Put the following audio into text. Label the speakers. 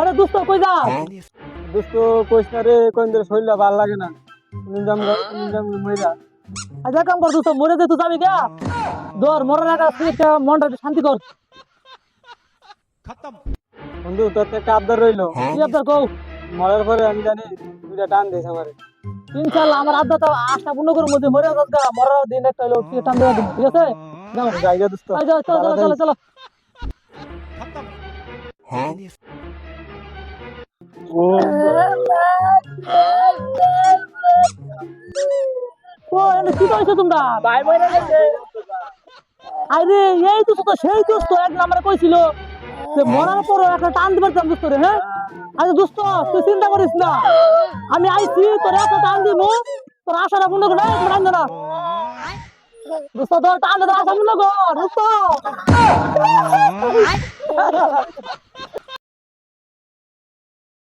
Speaker 1: আরে দোস্ত কই যা?
Speaker 2: দোস্ত কইস না রে, কোন দিন শরীরটা ভালো লাগে না। নিজাম নিজাম মইরা
Speaker 1: আচ্ছা কাম কর দোস্ত, মরে দে তুই যাবি কে? দর মরার আগে তুই মনটা একটু শান্তি কর।
Speaker 2: বন্ধু, তোর তো একটা আবদার রইলো।
Speaker 1: কি আবদার কও?
Speaker 2: মরার পরে আমি জানি দুইটা টান দিস আমারে।
Speaker 1: ইনশাআল্লাহ আমার আবদার তো আশা পূর্ণ করব, মধ্যে মরে যাস গা, মরার দিন একটা হলো তুই টান দেওয়া দিন, ঠিক আছে? যাও
Speaker 2: জায়গা দোস্ত,
Speaker 1: আই যাও, চলো
Speaker 2: ভালো
Speaker 1: চলো চলো
Speaker 2: থাকিস।
Speaker 1: চলো। ও এনে কি কইছো তোমরা?
Speaker 2: ভাই মরে গেছে।
Speaker 1: আরে এই তো তো সেই দোস্ত এক নাম্বারে কইছিল যে মরার পর একটা টান দিবার দাম দোস্ত রে। হ্যাঁ আরে দোস্ত তুই চিন্তা করিস না, আমি আইছি তোর একটা টান দিমু, তোর আশাটা পূর্ণ করে তোর টান দে না দোস্ত, তোর টান দে, তোর আশা পূর্ণ কর দোস্ত।